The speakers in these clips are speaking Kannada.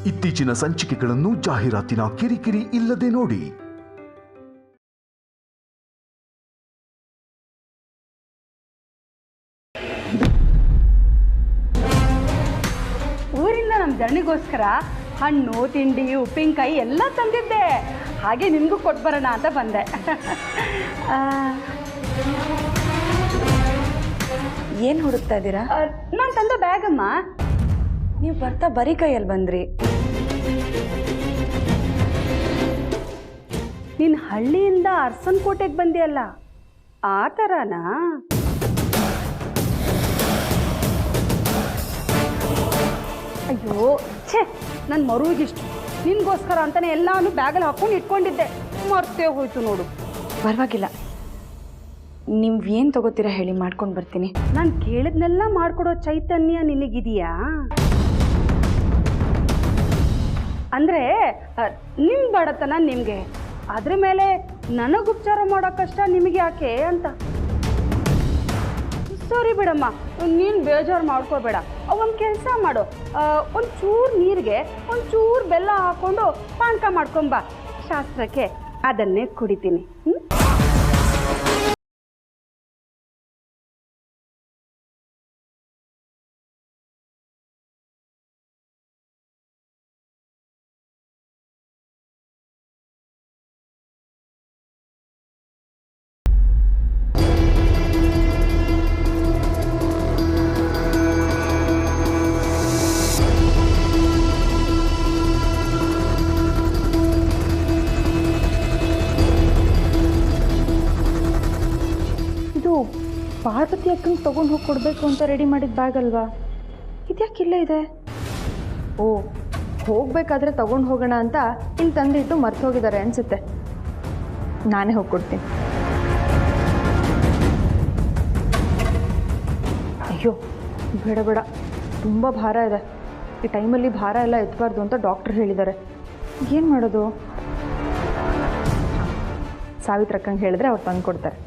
ಇತ್ತೀಚಿನ ಸಂಚಿಕೆಗಳನ್ನು ಜಾಹೀರಾತಿನ ಕಿರಿಕಿರಿ ಇಲ್ಲದೆ ನೋಡಿ. ಊರಿಂದ ನಮ್ಮ ಧರಣಿಗೋಸ್ಕರ ಹಣ್ಣು ತಿಂಡಿ ಉಪ್ಪಿನಕಾಯಿ ಎಲ್ಲ ತಂದಿದ್ದೆ. ಹಾಗೆ ನಿಮಗೂ ಕೊಟ್ಟು ಬರೋಣ ಅಂತ ಬಂದೆ. ಏನು ಹುಡುಕ್ತಾ ಇದ್ದೀರಾ? ನಾನು ತಂದ ಬ್ಯಾಗಮ್ಮ. ನೀವು ಬರ್ತಾ ಬರೀ ಕೈಯಲ್ಲಿ ಬಂದ್ರಿ. ನೀನು ಹಳ್ಳಿಯಿಂದ ಅರಸನಕೋಟೆಗೆ ಬಂದಿಯಲ್ಲ, ಆ ಥರನಾ? ಅಯ್ಯೋ ಛೇ, ನನ್ನ ಮರುಗಿಷ್ಟು ನಿನಗೋಸ್ಕರ ಅಂತಲೇ ಎಲ್ಲಾನು ಬ್ಯಾಗಲ್ಲಿ ಹಾಕ್ಕೊಂಡು ಇಟ್ಕೊಂಡಿದ್ದೆ, ಮರ್ತೇ ಹೋಯ್ತು ನೋಡು. ಪರವಾಗಿಲ್ಲ, ನೀವು ಏನು ತಗೋತೀರಾ ಹೇಳಿ, ಮಾಡ್ಕೊಂಡು ಬರ್ತೀನಿ. ನಾನು ಕೇಳಿದ್ನೆಲ್ಲ ಮಾಡಿಕೊಡೋ ಚೈತನ್ಯ ನಿನಗಿದೆಯಾ? ಅಂದರೆ ನಿಮ್ಮ ಬಡತನ ನಿಮಗೆ, ಅದ್ರ ಮೇಲೆ ನನಗೆ ಉಪಚಾರ ಮಾಡೋ ಕಷ್ಟ ನಿಮಗೆ ಯಾಕೆ ಅಂತ. ಸರಿ ಬಿಡಮ್ಮ, ನೀನು ಬೇಜಾರು ಮಾಡ್ಕೋಬೇಡ. ಒಂದು ಕೆಲಸ ಮಾಡು, ಒಂಚೂರು ನೀರಿಗೆ ಒಂಚೂರು ಬೆಲ್ಲ ಹಾಕ್ಕೊಂಡು ಪಾನಕ ಮಾಡ್ಕೊಂಬ. ಶಾಸ್ತ್ರಕ್ಕೆ ಅದನ್ನೇ ಕುಡಿತೀನಿ. ಪಾರ್ವತಿ ಅಕ್ಕಂಗೆ ತೊಗೊಂಡು ಹೋಗಿ ಕೊಡಬೇಕು ಅಂತ ರೆಡಿ ಮಾಡಿದ ಬ್ಯಾಗ್ ಅಲ್ವಾ? ಇದ್ಯಾಕೆ ಇಲ್ಲೇ ಇದೆ? ಓ, ಹೋಗಬೇಕಾದ್ರೆ ತೊಗೊಂಡು ಹೋಗೋಣ ಅಂತ ಇಲ್ಲಿ ತಂದಿಟ್ಟು ಮರ್ತು ಹೋಗಿದ್ದಾರೆ ಅನಿಸುತ್ತೆ. ನಾನೇ ಹೋಗಿ ಕೊಡ್ತೀನಿ. ಅಯ್ಯೋ ಬೇಡ ಬೇಡ, ತುಂಬ ಭಾರ ಇದೆ. ಈ ಟೈಮಲ್ಲಿ ಭಾರ ಎಲ್ಲ ಎತ್ತಬಾರ್ದು ಅಂತ ಡಾಕ್ಟ್ರ್ ಹೇಳಿದ್ದಾರೆ. ಏನು ಮಾಡೋದು? ಸಾವಿತ್ರಕ್ಕಂಗೆ ಹೇಳಿದ್ರೆ ಅವ್ರು ತಂದು ಕೊಡ್ತಾರೆ.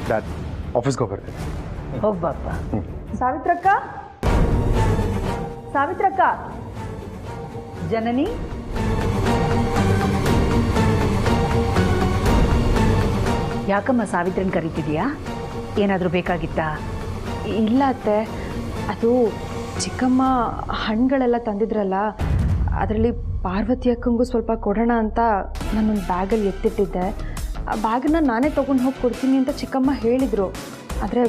ಡ್ಯಾಡ್, ಆಫೀಸ್ಗೆ ಹೋಗ್ಬರ್ತೀನಿ. ಹೋಗ್ಬಪ್ಪ. ಸಾವಿತ್ರಕ್ಕ, ಸಾವಿತ್ರಕ್ಕ, ಜನನಿ, ಯಾಕಮ್ಮ ಸಾವಿತ್ರನ್ ಕರಿತಿದೀಯಾ? ಏನಾದರೂ ಬೇಕಾಗಿತ್ತಾ? ಇಲ್ಲ ಅತ್ತೆ, ಅದು ಚಿಕ್ಕಮ್ಮ ಹಣ್ಣುಗಳೆಲ್ಲ ತಂದಿದ್ರಲ್ಲ, ಅದರಲ್ಲಿ ಪಾರ್ವತಿ ಅಕ್ಕಂಗೂ ಸ್ವಲ್ಪ ಕೊಡೋಣ ಅಂತ ನಾನೊಂದು ಬ್ಯಾಗಲ್ಲಿ ಎತ್ತಿಟ್ಟಿದ್ದೆ. ಆ ಬ್ಯಾಗನ್ನ ನಾನೇ ತೊಗೊಂಡು ಹೋಗಿ ಕೊಡ್ತೀನಿ ಅಂತ ಚಿಕ್ಕಮ್ಮ ಹೇಳಿದರು. ಆದರೆ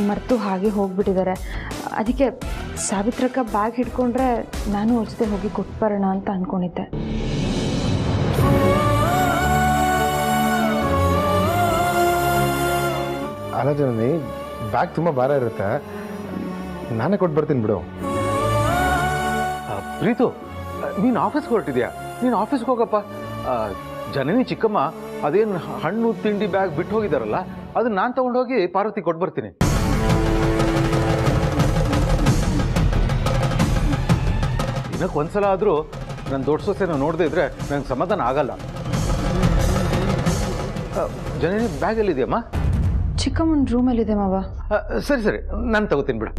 ಮರೆತು ಹಾಗೆ ಹೋಗಿಬಿಟ್ಟಿದ್ದಾರೆ. ಅದಕ್ಕೆ ಸಾವಿತ್ರಕ್ಕ ಬ್ಯಾಗ್ ಹಿಡ್ಕೊಂಡ್ರೆ ನಾನು ಅವ್ರ ಜೊತೆ ಹೋಗಿ ಕೊಟ್ಟು ಬರೋಣ ಅಂತ ಅಂದ್ಕೊಂಡಿದ್ದೆ. ಅಲ್ಲ ಜನನಿ, ಬ್ಯಾಗ್ ತುಂಬ ಭಾರ ಇರುತ್ತೆ, ನಾನೇ ಕೊಟ್ಟು ಬರ್ತೀನಿ ಬಿಡು. ಪ್ರೀತು, ನೀನು ಆಫೀಸ್ಗೆ ಹೊರಟಿದ್ಯಾ? ನೀನು ಆಫೀಸ್ಗೆ ಹೋಗಪ್ಪ. ಜನನಿ ಚಿಕ್ಕಮ್ಮ ಅದೇನು ಹಣ್ಣು ತಿಂಡಿ ಬ್ಯಾಗ್ ಬಿಟ್ಟು ಹೋಗಿದಾರಲ್ಲ, ಅದನ್ನ ನಾನು ತಗೊಂಡೋಗಿ ಪಾರ್ವತಿ ಕೊಟ್ಟು ಬರ್ತೀನಿ. ದಿನಕ್ಕೆ ಒಂದ್ಸಲ ಆದರೂ ನನ್ನ ದೊಡ್ಡ ಸೊಸೆನ ನೋಡದೇ ಇದ್ರೆ ನಂಗೆ ಸಮಾಧಾನ ಆಗಲ್ಲ. ಜನನಿ ಬ್ಯಾಗ್ ಎಲ್ಲಿದೆಯಮ್ಮ? ಚಿಕ್ಕಮ್ಮನ ರೂಮಲ್ಲಿದೆ ಮಾವ. ಸರಿ ಸರಿ, ನಾನು ತಗೋತೀನಿ ಬಿಡು.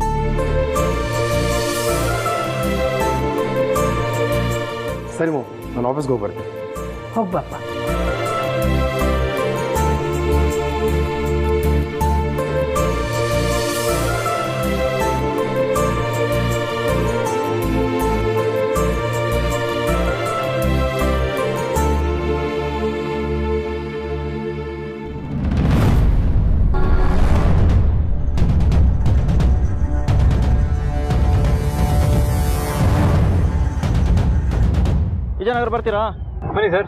ಸರಿ ಮೋ, ನಾನು ಆಫೀಸ್ಗೆ ಹೋಗಿ ಬರ್ತೀನಿ. ಹೋಗ್ಬಪ್ಪ. ವಿಜಯನಗರ ಬರ್ತೀರಾ? ಬನ್ನಿ ಸರ್.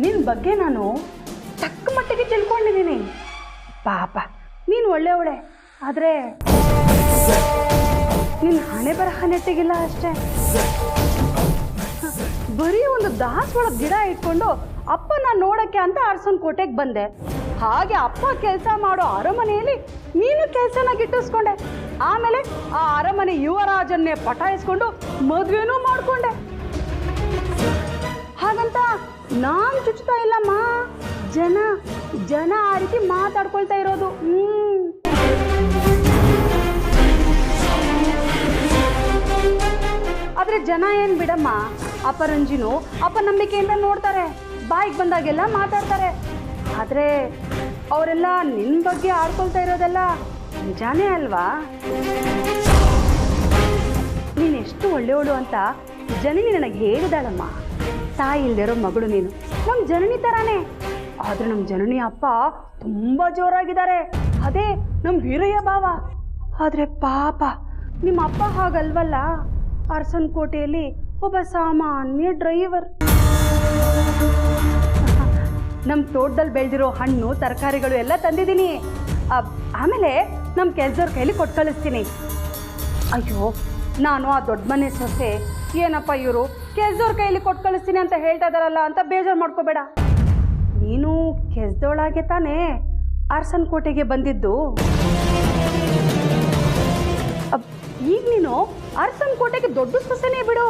ನಿನ್ನ ಬಗ್ಗೆ ನಾನು ತಕ್ಕ ಮಟ್ಟಿಗೆ ತಿಳ್ಕೊಂಡಿದ್ದೀನಿ. ಪಾಪ ನೀನು ಒಳ್ಳೆಯವಳೆ, ಆದರೆ ನಿನ್ನ ಹಣೆ ಬರಹ ನೆಟ್ಟಿಗಿಲ್ಲ ಅಷ್ಟೇ. ಬರೀ ಒಂದು ದಾಸವಾಳ ಗಿಡ ಇಟ್ಕೊಂಡು ಅಪ್ಪನ ನೋಡಕ್ಕೆ ಅಂತ ಅರಸನ್ ಕೋಟೆಗೆ ಬಂದೆ. ಹಾಗೆ ಅಪ್ಪ ಕೆಲಸ ಮಾಡೋ ಅರಮನೆಯಲ್ಲಿ ನೀನು ಕೆಲಸನ ಗಿಟ್ಟಿಸ್ಕೊಂಡೆ. ಆಮೇಲೆ ಆ ಅರಮನೆ ಯುವರಾಜನ್ನೇ ಪಟಾಯಿಸ್ಕೊಂಡು ಮದುವೆನೂ ಮಾಡ್ಕೊಂಡೆ. ಹಾಗಂತ ನಾನ್ ಚುಚ್ಚುತ್ತಾ ಇಲ್ಲಮ್ಮ, ಜನ ಆ ರೀತಿ ಮಾತಾಡ್ಕೊಳ್ತಾ ಇರೋದು. ಆದ್ರೆ ಜನ ಏನ್ ಬಿಡಮ್ಮ, ಅಪರಂಜಿನು ಅಪನಂಬಿಕೆಯಿಂದ ನೋಡ್ತಾರೆ, ಬಾಯಿಗೆ ಬಂದಾಗೆಲ್ಲ ಮಾತಾಡ್ತಾರೆ. ಆದ್ರೆ ಅವರೆಲ್ಲ ನಿನ್ ಬಗ್ಗೆ ಆಡ್ಕೊಳ್ತಾ ಇರೋದೆಲ್ಲ ನಿಜಾನೇ ಅಲ್ವಾ? ನೀನೆಷ್ಟು ಒಳ್ಳೆಯವಳು ಅಂತ ಜನನಿ ನನಗೆ ಹೇಳಿದಾಳಮ್ಮ. ತಾಯಿ ಇಲ್ದಿರೋ ಮಗಳು ನೀನು, ನಮ್ಮ ಜನನಿ ತರಾನೇ. ಆದ್ರೆ ನಮ್ಮ ಜನನಿ ಅಪ್ಪ ತುಂಬಾ ಜೋರಾಗಿದ್ದಾರೆ, ಅದೇ ನಮ್ಮ ವೀರಯ್ಯ ಭಾವ. ಆದ್ರೆ ಪಾಪ ನಿಮ್ಮ ಅಪ್ಪ ಹಾಗಲ್ವಲ್ಲ, ಅರಸನ್ ಕೋಟೆಯಲ್ಲಿ ಒಬ್ಬ ಸಾಮಾನ್ಯ ಡ್ರೈವರ್. ನಮ್ಮ ತೋಟದಲ್ಲಿ ಬೆಳೆದಿರೋ ಹಣ್ಣು ತರಕಾರಿಗಳು ಎಲ್ಲ ತಂದಿದ್ದೀನಿ. ಆಮೇಲೆ ನಮ್ಮ ಕೆಲ್ಸದವ್ರ ಕೈಲಿ ಕೊಟ್ಟು ಕಳಿಸ್ತೀನಿ. ಅಯ್ಯೋ, ನಾನು ಆ ದೊಡ್ಡ ಮನೆ ಸೊಸೆ, ಏನಪ್ಪ ಇವರು ಕೆಲ್ಸದವ್ರ ಕೈಲಿ ಕೊಟ್ಟು ಕಳಿಸ್ತೀನಿ ಅಂತ ಹೇಳ್ತಾ ಇದಾರಲ್ಲ ಅಂತ ಬೇಜಾರು ಮಾಡ್ಕೋಬೇಡ. ನೀನು ಕೆಲ್ಸದೊಳಗೆ ತಾನೇ ಅರಸನ್ ಕೋಟೆಗೆ ಬಂದಿದ್ದು. ಈಗ ನೀನು ಅರಸನ್ ಕೋಟೆಗೆ ದೊಡ್ಡ ಸೊಸೆನೇ ಬಿಡು.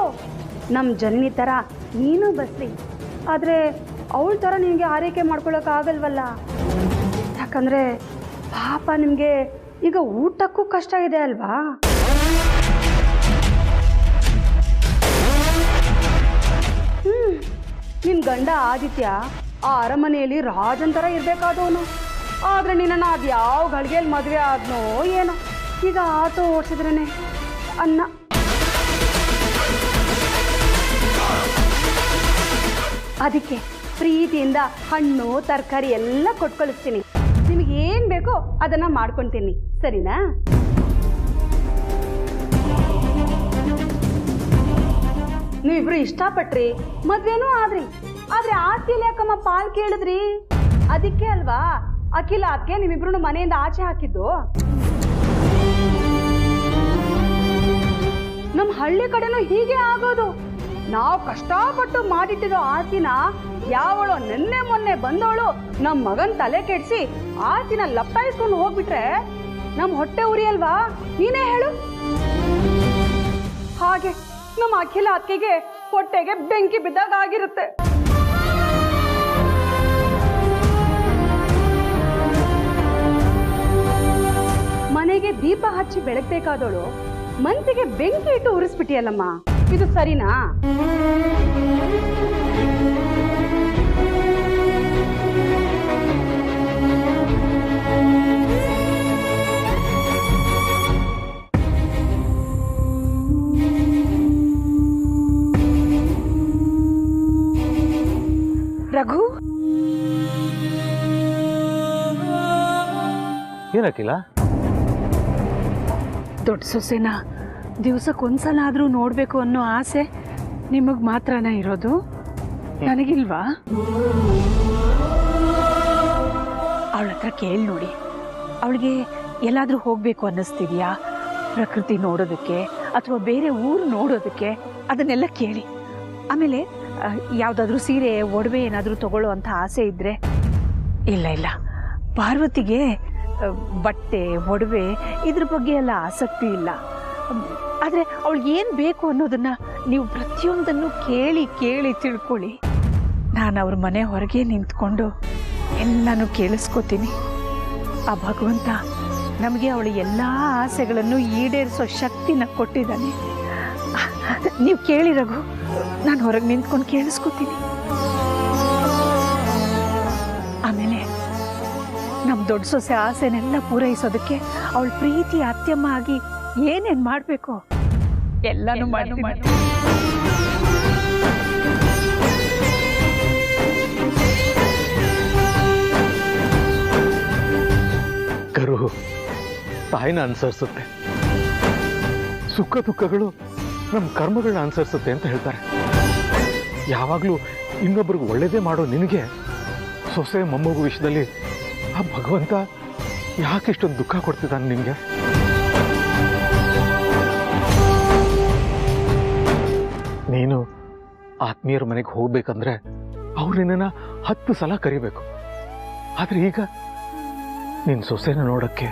ನಮ್ಮ ಜನನಿ ಥರ ನೀನು ಬಸ್ರಿ. ಆದರೆ ಅವಳ ಥರ ನಿನಗೆ ಆರೈಕೆ ಮಾಡ್ಕೊಳ್ಳೋಕ್ಕಾಗಲ್ವಲ್ಲ. ಯಾಕಂದರೆ ಪಾಪ ನಿಮಗೆ ಈಗ ಊಟಕ್ಕೂ ಕಷ್ಟ ಇದೆ ಅಲ್ವಾ? ನಿನ್ನ ಗಂಡ ಆದಿತ್ಯ ಆ ಅರಮನೆಯಲ್ಲಿ ರಾಜನ್ ಥರ ಇರಬೇಕಾದವನು. ಆದರೆ ನಿನ್ನನ್ನು ಅದು ಯಾವ ಗಳಿಗೆಯಲ್ಲಿ ಮದುವೆ ಆದ್ನೋ ಏನೋ, ಈಗ ಆಟೋ ಓಡಿಸಿದ್ರೇ ಅನ್ನ. ಅದಕ್ಕೆ ಪ್ರೀತಿಯಿಂದ ಹಣ್ಣು ತರಕಾರಿ ಎಲ್ಲ ಕೊಟ್ಟು ಕಳಿಸ್ತೀನಿ. ನಿಮಗೆ ಏನು ಬೇಕೋ ಅದನ್ನು ಮಾಡ್ಕೊತೀನಿ, ಸರಿನಾ? ನೀವಿಬ್ರು ಇಷ್ಟಪಟ್ರಿ, ಮದ್ವೆನೂ ಆದ್ರಿ. ಆದ್ರೆ ಆಸ್ತಿಯಲ್ಲಿ ಯಾಕಮ್ಮ ಪಾಲ್ ಕೇಳಿದ್ರಿ? ಅದಕ್ಕೆ ಅಲ್ವಾ ಅಖಿಲ ಅದಕ್ಕೆ ನಿಮ್ಮಿಬ್ರು ಮನೆಯಿಂದ ಆಚೆ ಹಾಕಿದ್ದು. ನಮ್ಮ ಹಳ್ಳಿ ಕಡೆನೂ ಹೀಗೆ ಆಗೋದು. ನಾವು ಕಷ್ಟಪಟ್ಟು ಮಾಡಿಟ್ಟಿರೋ ಆಸ್ತಿನ ಯಾವಳೋ ನೆನ್ನೆ ಮೊನ್ನೆ ಬಂದವಳು ನಮ್ಮ ಮಗನ್ ತಲೆ ಕೆಡಿಸಿ ಆಸ್ತಿನ ಲಪ್ಟಾಯಿಸ್ಕೊಂಡು ಹೋಗ್ಬಿಟ್ರೆ ನಮ್ಮ ಹೊಟ್ಟೆ ಉರಿ ಅಲ್ವಾ? ನೀನೇ ಹೇಳು. ಹಾಗೆ ನಮ್ಮ ಅಖಿಲ ಅತ್ತಿಗೆ ಹೊಟ್ಟೆಗೆ ಬೆಂಕಿ ಬಿದ್ದಾಗ ಆಗಿರುತ್ತೆ. ಮನೆಗೆ ದೀಪ ಹಚ್ಚಿ ಬೆಳಗ್ಬೇಕಾದವಳು ಮನ್ಸಿಗೆ ಬೆಂಕಿ ಇಟ್ಟು ಉರಿಸ್ಬಿಟ್ಟಿಯಲ್ಲಮ್ಮ, ಇದು ಸರಿನಾ? ರಘು, ಏನಕ್ಕಿಲ್ಲ? ದೊಡ್ಡ ಸೊಸೆನ ದಿವ್ಸಕ್ಕೊಂದ್ಸಲ ಆದರೂ ನೋಡಬೇಕು ಅನ್ನೋ ಆಸೆ ನಿಮಗೆ ಮಾತ್ರನೇ ಇರೋದು, ನನಗಿಲ್ವಾ? ಅವಳ ಹತ್ರ ಕೇಳಿ ನೋಡಿ, ಅವಳಿಗೆ ಎಲ್ಲಾದರೂ ಹೋಗಬೇಕು ಅನ್ನಿಸ್ತಿದ್ಯಾ? ಪ್ರಕೃತಿ ನೋಡೋದಕ್ಕೆ ಅಥವಾ ಬೇರೆ ಊರು ನೋಡೋದಕ್ಕೆ, ಅದನ್ನೆಲ್ಲ ಕೇಳಿ. ಆಮೇಲೆ ಯಾವುದಾದ್ರೂ ಸೀರೆ ಒಡವೆ ಏನಾದರೂ ತಗೊಳ್ಳೋ ಅಂಥ ಆಸೆ ಇದ್ದರೆ, ಇಲ್ಲ ಪಾರ್ವತಿಗೆ ಬಟ್ಟೆ ಒಡವೆ ಇದ್ರ ಬಗ್ಗೆ ಎಲ್ಲ ಆಸಕ್ತಿ ಇಲ್ಲ. ಆದರೆ ಅವಳಿಗೆ ಏನು ಬೇಕು ಅನ್ನೋದನ್ನು ನೀವು ಪ್ರತಿಯೊಂದನ್ನು ಕೇಳಿ ಕೇಳಿ ತಿಳ್ಕೊಳ್ಳಿ. ನಾನು ಅವ್ರ ಮನೆ ಹೊರಗೆ ನಿಂತ್ಕೊಂಡು ಎಲ್ಲನೂ ಕೇಳಿಸ್ಕೋತೀನಿ. ಆ ಭಗವಂತ ನಮಗೆ ಅವಳ ಎಲ್ಲ ಆಸೆಗಳನ್ನು ಈಡೇರಿಸೋ ಶಕ್ತಿನ ಕೊಟ್ಟಿದ್ದಾನೆ. ನೀವು ಕೇಳಿ ರಘು, ನಾನು ಹೊರಗೆ ನಿಂತ್ಕೊಂಡು ಕೇಳಿಸ್ಕೋತೀನಿ. ಆಮೇಲೆ ನಮ್ಮ ದೊಡ್ಡ ಸೊಸೆ ಆಸೆನೆಲ್ಲ ಪೂರೈಸೋದಕ್ಕೆ ಅವಳ ಪ್ರೀತಿ ಅತ್ಯಮ್ಮ ಆಗಿ ಏನೇನು ಮಾಡಬೇಕು ಎಲ್ಲನೂ ಮಾಡ್ತೀನಿ. ಕರು ತಾಯಿನ ಅನುಸರಿಸುತ್ತೆ, ಸುಖ ದುಃಖಗಳು ನಮ್ಮ ಕರ್ಮಗಳನ್ನ ಅನುಸರಿಸುತ್ತೆ ಅಂತ ಹೇಳ್ತಾರೆ. ಯಾವಾಗಲೂ ಇನ್ನೊಬ್ರಿಗೆ ಒಳ್ಳೇದೇ ಮಾಡೋ ನಿನಗೆ ಸೊಸೆ ಮೊಮ್ಮಗು ವಿಷಯದಲ್ಲಿ ಆ ಭಗವಂತ ಯಾಕೆ ಇಷ್ಟೊಂದು ದುಃಖ ಕೊಡ್ತಿದ್ದಾನೆ ನಿಮಗೆ? ನೀನು ಆತ್ಮೀಯರ ಮನೆಗೆ ಹೋಗ್ಬೇಕಂದ್ರೆ ಅವ್ರು ನಿನ್ನನ್ನು 10 ಸಲ ಕರಿಬೇಕು. ಆದರೆ ಈಗ ನಿನ್ನ ಸೊಸೆನ ನೋಡೋಕ್ಕೆ,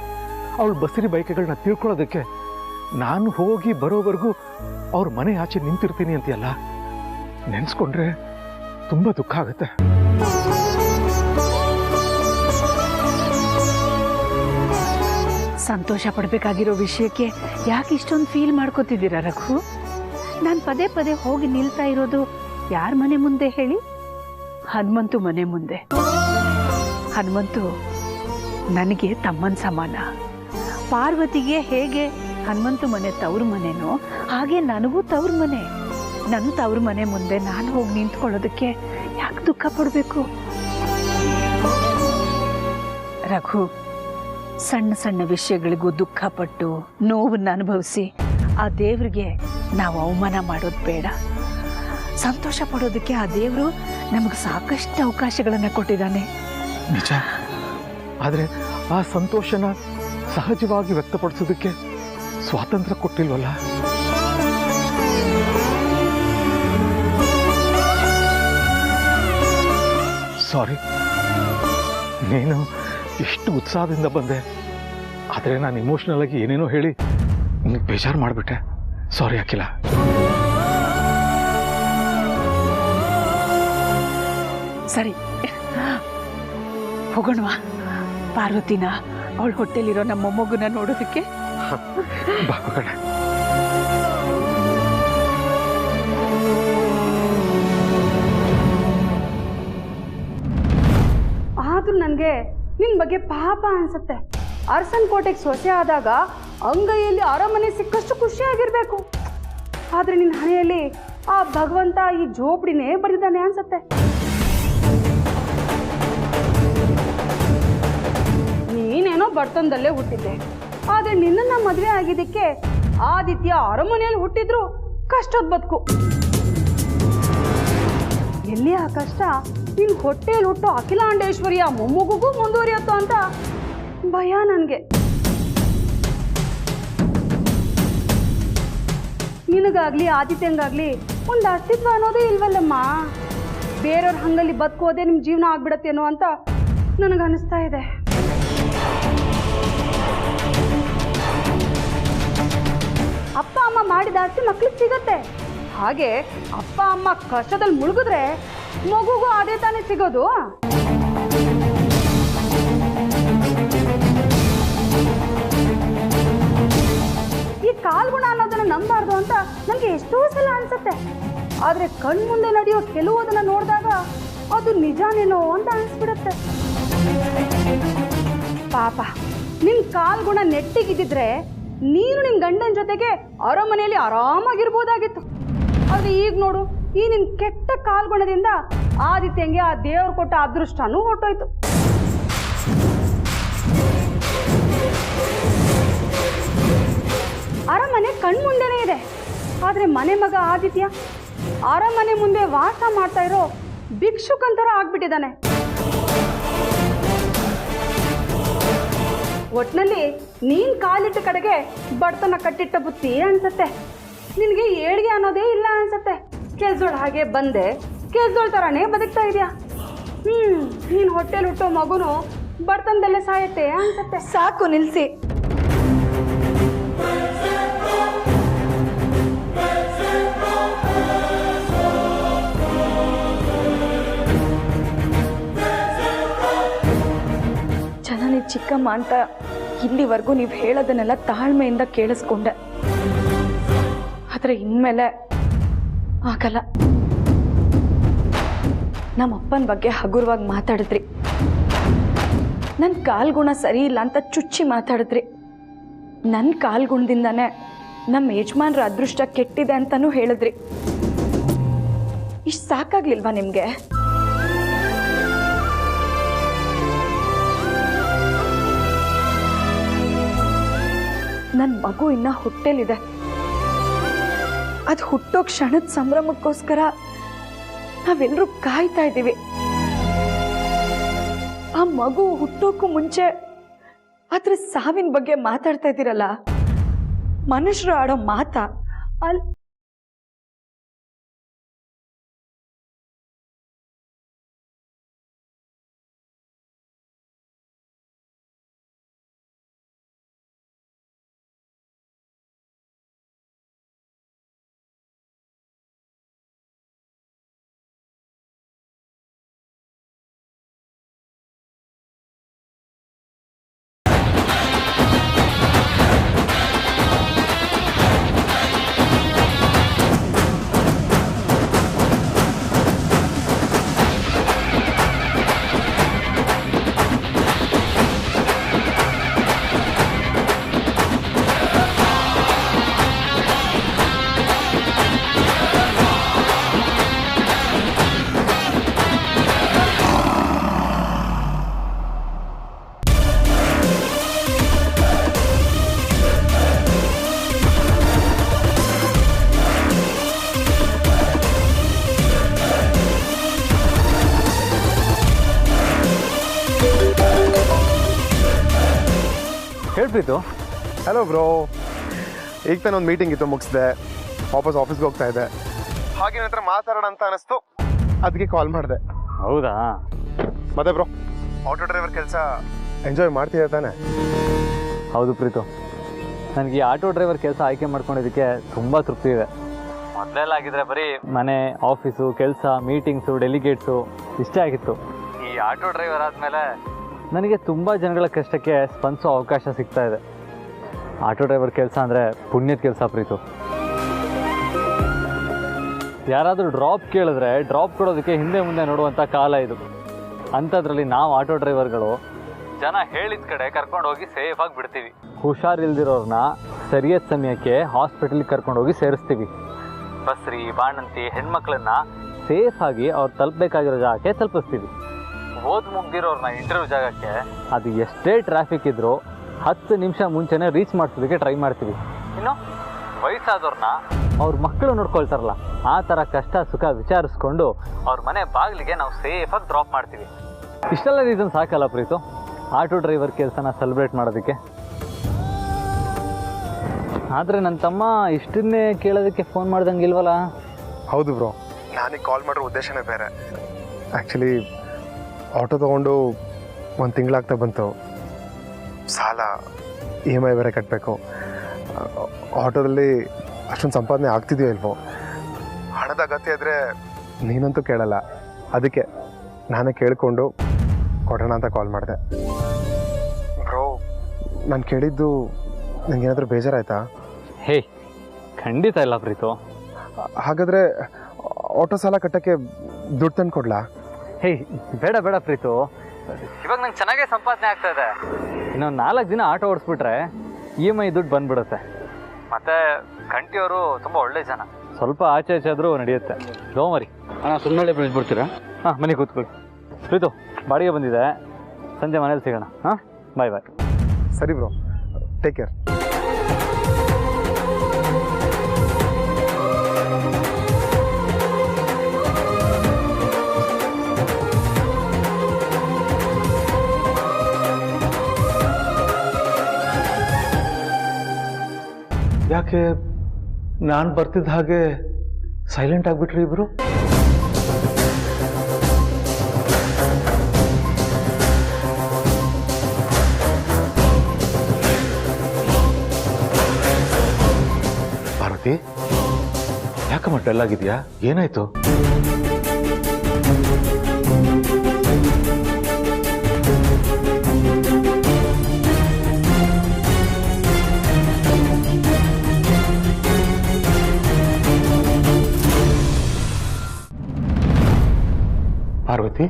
ಅವಳ ಬಸರಿ ಬೈಕೆಗಳನ್ನ ತಿಳ್ಕೊಳ್ಳೋದಕ್ಕೆ ನಾನು ಹೋಗಿ ಬರೋವರೆಗೂ ಅವ್ರ ಮನೆ ಆಚೆ ನಿಂತಿರ್ತೀನಿ ಅಂತೀಯಲ್ಲ, ನೆನೆಸ್ಕೊಂಡ್ರೆ ತುಂಬ ದುಃಖ ಆಗುತ್ತೆ. ಸಂತೋಷ ಪಡಬೇಕಾಗಿರೋ ವಿಷಯಕ್ಕೆ ಯಾಕೆ ಇಷ್ಟೊಂದು ಫೀಲ್ ಮಾಡ್ಕೋತಿದ್ದೀರಾ ರಘು? ನಾನು ಪದೇ ಪದೇ ಹೋಗಿ ನಿಲ್ತಾ ಇರೋದು ಯಾರ ಮನೆ ಮುಂದೆ ಹೇಳಿ? ಹನುಮಂತು ಮನೆ ಮುಂದೆ. ಹನುಮಂತು ನನಗೆ ತಮ್ಮನ ಸಮಾನ. ಪಾರ್ವತಿಗೆ ಹೇಗೆ ಹನುಮಂತು ಮನೆ ತವ್ರ ಮನೆನೋ ಹಾಗೆ ನನಗೂ ತವ್ರ ಮನೆ. ನನ್ನ ತವ್ರ ಮನೆ ಮುಂದೆ ನಾನು ಹೋಗಿ ನಿಂತ್ಕೊಳ್ಳೋದಕ್ಕೆ ಯಾಕೆ ದುಃಖ ಪಡಬೇಕು? ರಘು, ಸಣ್ಣ ಸಣ್ಣ ವಿಷಯಗಳಿಗೂ ದುಃಖಪಟ್ಟು ನೋವನ್ನು ಅನುಭವಿಸಿ ಆ ದೇವ್ರಿಗೆ ನಾವು ಅವಮಾನ ಮಾಡೋದು ಬೇಡ. ಸಂತೋಷ ಪಡೋದಕ್ಕೆ ಆ ದೇವರು ನಮಗೆ ಸಾಕಷ್ಟು ಅವಕಾಶಗಳನ್ನು ಕೊಟ್ಟಿದ್ದಾನೆ. ನಿಜ. ಆದರೆ ಆ ಸಂತೋಷನ ಸಹಜವಾಗಿ ವ್ಯಕ್ತಪಡಿಸೋದಕ್ಕೆ ಸ್ವಾತಂತ್ರ್ಯ ಕೊಟ್ಟಿಲ್ವಲ್ಲ. ಸಾರಿ, ನೀನು ಎಷ್ಟು ಉತ್ಸಾಹದಿಂದ ಬಂದೆ, ಆದರೆ ನಾನು ಇಮೋಷ್ನಲ್ ಆಗಿ ಏನೇನೋ ಹೇಳಿ ನಿನಗೆ ಬೇಜಾರು ಮಾಡಿಬಿಟ್ಟೆ. ಸಾರಿ ಅಖಿಲ. ಸರಿ, ಹೋಗೋಣವಾ ಪಾರ್ವತಿನ ಅವಳ ಹೊಟ್ಟೆಲಿರೋ ನಮ್ಮ ಮೊಮ್ಮಗುನ ನೋಡೋದಕ್ಕೆ? ಬಾ ಹೋಗೋಣ. ಆದ್ರೂ ನನಗೆ ನಿನ್ ಬಗ್ಗೆ ಪಾಪ ಅನ್ಸುತ್ತೆ. ಅರಸನ್ ಕೋಟೆಗೆ ಸೊಸೆ ಆದಾಗ ಅಂಗೈಯಲ್ಲಿ ಅರಮನೆ ಸಿಕ್ಕಷ್ಟು ಖುಷಿಯಾಗಿರ್ಬೇಕು. ಆದ್ರೆ ನಿನ್ನ ಹಣೆಯಲ್ಲಿ ಆ ಭಗವಂತ ಈ ಜೋಪಡಿನೇ ಬರೆದಿದ್ದಾನೆ ಅನ್ಸತ್ತೆ. ನೀನೇನೋ ಬರ್ತನದಲ್ಲೇ ಹುಟ್ಟಿದ್ದೆ, ಆದ್ರೆ ನಿನ್ನನ್ನ ಮದುವೆ ಆಗಿದ್ದಕ್ಕೆ ಆದಿತ್ಯ ಅರಮನೆಯಲ್ಲಿ ಹುಟ್ಟಿದ್ರು ಕಷ್ಟದ ಬದುಕು. ಎಲ್ಲಿ ಆ ಕಷ್ಟ ನಿನ್ ಹೊಟ್ಟೆಯಲ್ಲಿ ಹುಟ್ಟು ಅಖಿಲಾಂಡೇಶ್ವರಿಯ ಮೊಮ್ಮಗುಗೂ ಮುಂದುವರಿಯತ್ತೋ ಅಂತ ಭಯ ನನಗೆ. ನಿನಗಾಗ್ಲಿ ಆದಿತ್ಯಂಗಾಗ್ಲಿ ಒಂದು ಅಸ್ತಿತ್ವ ಅನ್ನೋದೇ ಇಲ್ವಲ್ಲಮ್ಮ. ಬೇರೆಯವ್ರ ಹಂಗಲ್ಲಿ ಬದುಕೋದೇ ನಿಮ್ ಜೀವನ ಆಗ್ಬಿಡತ್ತೇನೋ ಅಂತ ನನಗನ್ನಿಸ್ತಾ ಇದೆ. ಅಪ್ಪ ಅಮ್ಮ ಮಾಡಿದ ಆಸ್ತಿ ಮಕ್ಳಿಗೆ ಸಿಗತ್ತೆ. ಹಾಗೆ ಅಪ್ಪ ಅಮ್ಮ ಕಷ್ಟದಲ್ಲಿ ಮುಳುಗಿದ್ರೆ ಮಗುಗೂ ಅದೇ ತಾನೇ ಸಿಗೋದು. ಈ ಕಾಲ್ಗುಣ ಅನ್ನೋದನ್ನ ನಂಬಾರ್ದು ಅಂತ ನನಗೆ ಎಷ್ಟೋ ಸಲ ಅನ್ಸುತ್ತೆ. ಆದ್ರೆ ಕಣ್ಮುಂದೆ ನಡೆಯೋ ಕೆಲವುದನ್ನ ನೋಡಿದಾಗ ಅದು ನಿಜಾನೇನೋ ಅಂತ ಅನ್ಸ್ಬಿಡುತ್ತೆ. ಪಾಪ ನಿನ್ ಕಾಲ್ಗುಣ ನೆಟ್ಟಿಗಿದ್ದಿದ್ರೆ ನೀನು ನಿನ್ ಗಂಡನ ಜೊತೆಗೆ ಅರಮನೆಯಲ್ಲಿ ಆರಾಮಾಗಿರ್ಬೋದಾಗಿತ್ತು. ಆದ್ರೆ ಈಗ ನೋಡು, ಈ ನಿನ್ ಕೆಟ್ಟ ಕಾಲ್ಗುಣದಿಂದ ಆದಿತ್ಯಂಗೆ ಆ ದೇವ್ರು ಕೊಟ್ಟ ಅದೃಷ್ಟನೂ ಹೊರಟೋಯ್ತು. ಅರಮನೆ ಕಣ್ಮುಂದೆನೇ ಇದೆ, ಆದ್ರೆ ಮನೆ ಮಗ ಆದಿತ್ಯ ಅರಮನೆ ಮುಂದೆ ವಾಸ ಮಾಡ್ತಾ ಇರೋ ಭಿಕ್ಷುಕಂತರ ಆಗ್ಬಿಟ್ಟಿದ್ದಾನೆ. ಒಟ್ನಲ್ಲಿ ನೀನ್ ಕಾಲಿಟ್ಟ ಕಡೆಗೆ ಬಡತನ ಕಟ್ಟಿಟ್ಟ ಬುತ್ತಿ ಅನ್ಸತ್ತೆ. ನಿನಗೆ ಏಳಿಗೆ ಅನ್ನೋದೇ ಇಲ್ಲ ಅನ್ಸತ್ತೆ. ಕೆಲ್ಸೋಳ್ ಹಾಗೆ ಬಂದೆ, ಕೆಲ್ಸೋಳ್ ತರಾನೇ ಬದುಕ್ತಾ ಇದೆಯಾ. ನೀನ್ ಹೊಟ್ಟೆಲ್ ಹುಟ್ಟೋ ಮಗುನು ಬಡತನದಲ್ಲೇ ಸಾಯತ್ತೆ ಅನ್ಸತ್ತೆ. ಸಾಕು, ನಿಲ್ಸಿ. ಜನನಿ ಚಿಕ್ಕಮ್ಮ ಅಂತ ಇಲ್ಲಿವರೆಗೂ ನೀವು ಹೇಳೋದನ್ನೆಲ್ಲ ತಾಳ್ಮೆಯಿಂದ ಕೇಳಿಸ್ಕೊಂಡೆ. ಆದರೆ ಇನ್ಮೇಲೆ ಆಗಲ್ಲ. ನಮ್ಮ ಅಪ್ಪನ ಬಗ್ಗೆ ಹಗುರವಾಗಿ ಮಾತಾಡಿದ್ರಿ, ನನ್ನ ಕಾಲ್ಗುಣ ಸರಿ ಇಲ್ಲ ಅಂತ ಚುಚ್ಚಿ ಮಾತಾಡಿದ್ರಿ. ನನ್ನ ಕಾಲ್ಗುಣದಿಂದಾನೇ ನಮ್ಮ ಯಜಮಾನ್ರ ಅದೃಷ್ಟ ಕೆಟ್ಟಿದೆ ಅಂತಲೂ ಹೇಳಿದ್ರಿ. ಇಷ್ಟು ಸಾಕಾಗ್ಲಿಲ್ವಾ ನಿಮಗೆ? ನನ್ನ ಮಗು ಇನ್ನ ಹೊಟ್ಟೆಲಿದೆ. ಅದು ಹುಟ್ಟೋ ಕ್ಷಣದ ಸಂಭ್ರಮಕ್ಕೋಸ್ಕರ ನಾವೆಲ್ಲರೂ ಕಾಯ್ತಾ ಇದ್ದೀವಿ. ಆ ಮಗು ಹುಟ್ಟೋಕ್ಕೂ ಮುಂಚೆ ಅದ್ರ ಸಾವಿನ ಬಗ್ಗೆ ಮಾತಾಡ್ತಾ ಇದ್ದೀರಲ್ಲ, ಮನುಷ್ಯರು ಆಡೋ ಮಾತಾ? ಹೇಳ್ಬಿಟ್ಟು ಹಲೋ ಬ್ರೋ, ಈಗ ತಾನು ಒಂದು ಮೀಟಿಂಗ್ ಇತ್ತು, ಮುಗಿಸಿದೆ, ವಾಪಸ್ ಆಫೀಸ್ಗೆ ಹೋಗ್ತಾ ಇದ್ದೆ. ಹಾಗೆ ನನ್ನ ಹತ್ರ ಮಾತಾಡೋಣ ಅಂತ ಅನಿಸ್ತು, ಅದಕ್ಕೆ ಕಾಲ್ ಮಾಡಿದೆ. ಹೌದಾ? ಮತ್ತೆ ಬ್ರೋ, ಆಟೋ ಡ್ರೈವರ್ ಕೆಲಸ ಎಂಜಾಯ್ ಮಾಡ್ತಿದ್ದೆ ತಾನೆ? ಹೌದು ಪ್ರೀತು, ನನಗೆ ಈ ಆಟೋ ಡ್ರೈವರ್ ಕೆಲಸ ಆಯ್ಕೆ ಮಾಡ್ಕೊಂಡಿದ್ದಕ್ಕೆ ತುಂಬ ತೃಪ್ತಿ ಇದೆ. ಮೊದಲೆಲ್ಲ ಆಗಿದ್ರೆ ಬರೀ ಮನೆ, ಆಫೀಸು, ಕೆಲಸ, ಮೀಟಿಂಗ್ಸು, ಡೆಲಿಗೇಟ್ಸು ಇಷ್ಟೇ ಆಗಿತ್ತು. ಈ ಆಟೋ ಡ್ರೈವರ್ ಆದಮೇಲೆ ನನಗೆ ತುಂಬ ಜನಗಳ ಕಷ್ಟಕ್ಕೆ ಸ್ಪಂದಿಸೋ ಅವಕಾಶ ಸಿಗ್ತಾ ಇದೆ. ಆಟೋ ಡ್ರೈವರ್ ಕೆಲಸ ಅಂದರೆ ಪುಣ್ಯದ ಕೆಲಸ ಪ್ರೀತು. ಯಾರಾದರೂ ಡ್ರಾಪ್ ಕೇಳಿದ್ರೆ ಡ್ರಾಪ್ ಕೊಡೋದಕ್ಕೆ ಹಿಂದೆ ಮುಂದೆ ನೋಡುವಂಥ ಕಾಲ ಇದು. ಅಂಥದ್ರಲ್ಲಿ ನಾವು ಆಟೋ ಡ್ರೈವರ್ಗಳು ಜನ ಹೇಳಿದ ಕಡೆ ಕರ್ಕೊಂಡು ಹೋಗಿ ಸೇಫಾಗಿ ಬಿಡ್ತೀವಿ. ಹುಷಾರಿಲ್ದಿರೋರನ್ನ ಸರಿಯಾದ ಸಮಯಕ್ಕೆ ಹಾಸ್ಪಿಟಲ್ಗೆ ಕರ್ಕೊಂಡೋಗಿ ಸೇರಿಸ್ತೀವಿ. ಬಸ್ರಿ, ಬಾಣಂತಿ, ಹೆಣ್ಮಕ್ಳನ್ನ ಸೇಫಾಗಿ ಅವ್ರು ತಲುಪಬೇಕಾಗಿರೋ ಜಾಗಕ್ಕೆ ತಲುಪಿಸ್ತೀವಿ. ಓದ್ ಮುಗ್ದಿರೋರನ್ನ ಇಂಟರ್ವ್ಯೂ ಜಾಗಕ್ಕೆ ಅದು ಎಷ್ಟೇ ಟ್ರಾಫಿಕ್ ಇದ್ರೂ 10 ನಿಮಿಷ ಮುಂಚೆನೇ ರೀಚ್ ಮಾಡಿಸೋದಕ್ಕೆ ಟ್ರೈ ಮಾಡ್ತೀವಿ. ಇನ್ನು ವಯಸ್ಸಾದವ್ರನ್ನ ಅವ್ರ ಮಕ್ಕಳು ನೋಡ್ಕೊಳ್ತಾರಲ್ಲ, ಆ ಥರ ಕಷ್ಟ ಸುಖ ವಿಚಾರಿಸ್ಕೊಂಡು ಅವ್ರ ಮನೆ ಬಾಗಿಲಿಗೆ ನಾವು ಸೇಫಾಗಿ ಡ್ರಾಪ್ ಮಾಡ್ತೀವಿ. ಇಷ್ಟೆಲ್ಲ ರೀಸನ್ ಸಾಕಲ್ಲ ಪ್ರೀತು ಆಟೋ ಡ್ರೈವರ್ ಕೆಲಸನ ಸೆಲೆಬ್ರೇಟ್ ಮಾಡೋದಕ್ಕೆ. ಆದರೆ ನನ್ನ ತಮ್ಮ ಇಷ್ಟನ್ನೇ ಕೇಳೋದಕ್ಕೆ ಫೋನ್ ಮಾಡ್ದಂಗಿಲ್ವಲ್ಲ? ಹೌದು ಬ್ರೋ, ನನಗೆ ಕಾಲ್ ಮಾಡೋ ಉದ್ದೇಶನೇ ಬೇರೆ. ಆ್ಯಕ್ಚುಲಿ ಆಟೋ ತೊಗೊಂಡು 1 ತಿಂಗಳಾಗ್ತಾ ಬಂತು. ಸಾಲ, EMI ಬೇರೆ ಕಟ್ಟಬೇಕು. ಆಟೋದಲ್ಲಿ ಅಷ್ಟೊಂದು ಸಂಪಾದನೆ ಆಗ್ತಿದೆಯೋ ಇಲ್ವೋ, ಹಣದ ಅಗತ್ಯ ಇದ್ದರೆ ನೀನಂತೂ ಕೇಳಲ್ಲ. ಅದಕ್ಕೆ ನಾನೇ ಕೇಳಿಕೊಂಡು ಕೊಡೋಣ ಅಂತ ಕಾಲ್ ಮಾಡಿದೆ. ಬ್ರೋ, ನಾನು ಕೇಳಿದ್ದು ನನಗೇನಾದರೂ ಬೇಜಾರಾಯ್ತಾ? ಹೇ, ಖಂಡಿತ ಇಲ್ಲ ಪ್ರೀತು. ಹಾಗಾದರೆ ಆಟೋ ಸಾಲ ಕಟ್ಟೋಕ್ಕೆ ದುಡ್ಡು ತಂದು ಕೊಡಲಾ? ಹೇ, ಬೇಡ ಬೇಡ ಪ್ರೀತು, ಇವಾಗ ನಂಗೆ ಚೆನ್ನಾಗೇ ಸಂಪಾದನೆ ಆಗ್ತಾ ಇದೆ. ಇನ್ನೊಂದು 4 ದಿನ ಆಟೋ ಓಡಿಸ್ಬಿಟ್ರೆ EMI ದುಡ್ಡು ಬಂದ್ಬಿಡುತ್ತೆ. ಮತ್ತು ಕಂಟಿಯವರು ತುಂಬ ಒಳ್ಳೆ ಜನ, ಸ್ವಲ್ಪ ಆಚೆ ಆದರೂ ನಡೆಯುತ್ತೆ. ಡೋಮರಿ ಅಣ್ಣ, ಸುಮ್ಮನೆ ಬೆಳೆದ್ಬಿಡ್ತೀರಾ? ಹಾಂ, ಮನೆಗೆ ಕೂತ್ಕೊಳ್ಳಿ. ಪ್ರೀತು, ಬಾಡಿಗೆ ಬಂದಿದೆ, ಸಂಜೆ ಮನೇಲಿ ಸಿಗೋಣ. ಹಾಂ, ಬಾಯ್ ಬಾಯ್. ಸರಿ ಬ್ರೋ, ಟೇಕ್ ಕೇರ್. ಯಾಕೆ ನಾನು ಬರ್ತಿದ್ದ ಹಾಗೆ ಸೈಲೆಂಟ್ ಆಗಿಬಿಟ್ರಿ ಇಬ್ರು? ಪಾರ್ವತಿ, ಯಾಕಮ್ಮ ಡಲ್ ಆಗಿದ್ಯಾ? ಏನಾಯ್ತು? ಪಾರ್ವತಿ,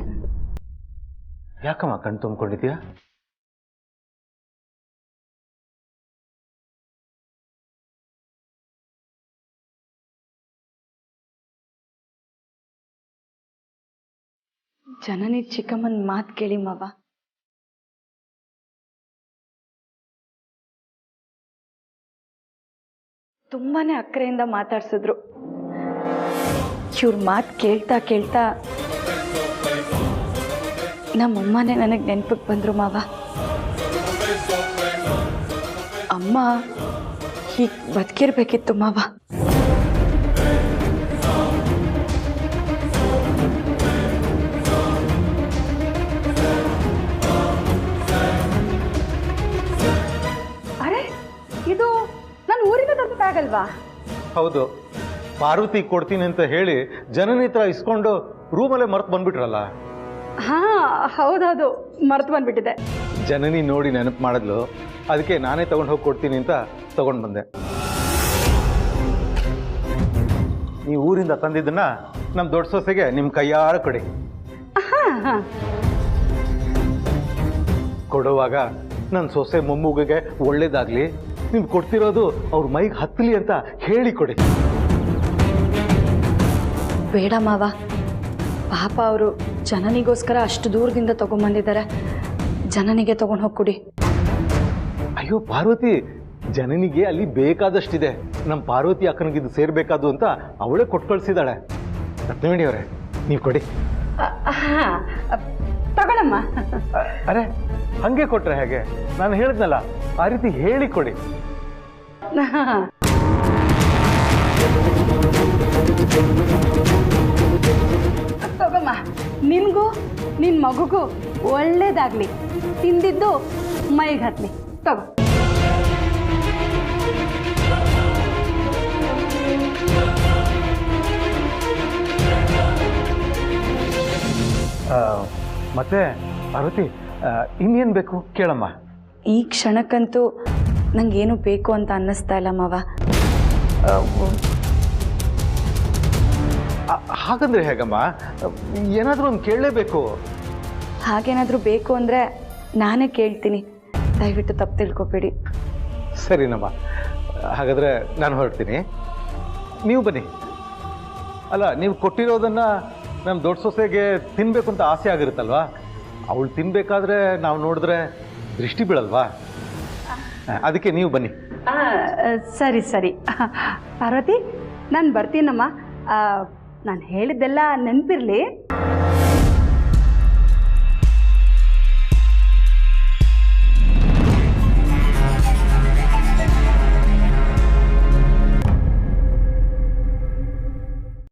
ಯಾಕಮ್ಮ ಕಣ್ ತುಂಬಿಕೊಂಡಿದ್ಯಾ? ಜನನಿ ಚಿಕ್ಕಮ್ಮನ ಮಾತು ಕೇಳಿ ಮಾವ. ತುಂಬಾನೇ ಅಕ್ಕರೆಯಿಂದ ಮಾತಾಡ್ಸಿದ್ರು. ಇವ್ರ ಮಾತು ಕೇಳ್ತಾ ಕೇಳ್ತಾ ನಮ್ಮಮ್ಮನೇ ನನಗೆ ನೆನಪಿಗೆ ಬಂದರು ಮಾವ. ಅಮ್ಮ ಹೀಗೆ ಬದುಕಿರ್ಬೇಕಿತ್ತು ಮಾವ. ಅರೆ, ಇದು ನಾನು ಊರಿಂದ ತರಬೇಕಾಗಲ್ವಾ? ಹೌದು, ಪಾರ್ವತಿ ಕೊಡ್ತೀನಿ ಅಂತ ಹೇಳಿ ಜನನಿ ಹತ್ರ ಇಸ್ಕೊಂಡು ರೂಮಲ್ಲೇ ಮರ್ತು ಬಂದ್ಬಿಟ್ರಲ್ಲ. ಹಾ, ಹೌದೌದು, ಮರೆತು ಬಂದ್ಬಿಟ್ಟಿದೆ. ಜನನಿ ನೋಡಿ ನೆನಪು ಮಾಡಿದ್ಲು, ಅದಕ್ಕೆ ನಾನೇ ತಗೊಂಡು ಹೋಗಿ ಕೊಡ್ತೀನಿ ಅಂತ ತಗೊಂಡು ಬಂದೆ. ನೀವು ಊರಿಂದ ತಂದಿದ್ದನ್ನ ನಮ್ಮ ದೊಡ್ಡ ಸೊಸೆಗೆ ನಿಮ್ಮ ಕೈಯಾರ ಕೊಡಿ. ಕೊಡುವಾಗ ನನ್ನ ಸೊಸೆ ಮೊಮ್ಮಗುಗೆ ಒಳ್ಳೇದಾಗ್ಲಿ, ನೀವು ಕೊಡ್ತಿರೋದು ಅವ್ರ ಮೈಗೆ ಹತ್ತಲಿ ಅಂತ ಹೇಳಿ ಕೊಡಿ. ಬೇಡ ಮಾವ, ಪಾಪ ಅವರು ಜನನಿಗೋಸ್ಕರ ಅಷ್ಟು ದೂರದಿಂದ ತಗೊಂಬಂದಿದ್ದಾರೆ. ಜನನಿಗೆ ತಗೊಂಡು ಹೋಗಿ ಕೊಡಿ. ಅಯ್ಯೋ ಪಾರ್ವತಿ, ಜನನಿಗೆ ಅಲ್ಲಿ ಬೇಕಾದಷ್ಟಿದೆ. ನಮ್ಮ ಪಾರ್ವತಿ ಅಕ್ಕನಿಗಿದು ಸೇರ್ಬೇಕಾದು ಅಂತ ಅವಳೇ ಕೊಟ್ಟು ಕಳಿಸಿದಾಳೆ. ರತ್ನವೇಣಿ ಅವರೇ, ನೀವು ಕೊಡಿ. ತಗೊಳಮ್ಮ. ಅರೆ, ಹಾಗೆ ಕೊಟ್ರೆ ಹೇಗೆ? ನಾನು ಹೇಳಿದ್ನಲ್ಲ, ಆ ರೀತಿ ಹೇಳಿಕೊಡಿ. ತಗೊಮ್ಮ, ನಿನಗೂ ನಿನ್ನ ಮಗುಗೂ ಒಳ್ಳೇದಾಗಲಿ, ತಿಂದಿದ್ದು ಮೈಗೆ ಹತ್ತಲಿ. ತಗೋ. ಮತ್ತೆ ಪಾರ್ವತಿ, ಇನ್ನೇನು ಬೇಕು ಕೇಳಮ್ಮ. ಈ ಕ್ಷಣಕ್ಕಂತೂ ನಂಗೇನು ಬೇಕು ಅಂತ ಅನ್ನಿಸ್ತಾ ಇಲ್ಲ ಮಾವ. ಹಾಗಂದ್ರೆ ಹೇಗಮ್ಮ? ಏನಾದರೂ ಒಂದು ಕೇಳಲೇಬೇಕು. ಹಾಗೇನಾದರೂ ಬೇಕು ಅಂದರೆ ನಾನೇ ಕೇಳ್ತೀನಿ, ದಯವಿಟ್ಟು ತಪ್ಪು ತಿಳ್ಕೊಬೇಡಿ. ಸರಿನಮ್ಮ, ಹಾಗಾದರೆ ನಾನು ಹೊರಡ್ತೀನಿ, ನೀವು ಬನ್ನಿ. ಅಲ್ಲ, ನೀವು ಕೊಟ್ಟಿರೋದನ್ನು ನಮ್ಮ ದೊಡ್ಡ ಸೊಸೆಗೆ ತಿನ್ನಬೇಕು ಅಂತ ಆಸೆ ಆಗಿರುತ್ತಲ್ವಾ? ಅವಳು ತಿನ್ನಬೇಕಾದ್ರೆ ನಾವು ನೋಡಿದ್ರೆ ದೃಷ್ಟಿ ಬೀಳಲ್ವಾ? ಅದಕ್ಕೆ ನೀವು ಬನ್ನಿ. ಸರಿ ಸರಿ. ಪಾರ್ವತಿ, ನಾನು ಬರ್ತೀನಮ್ಮ. ನಾನು ಹೇಳಿದ್ದೆಲ್ಲ ನೆನಪಿರಲಿ.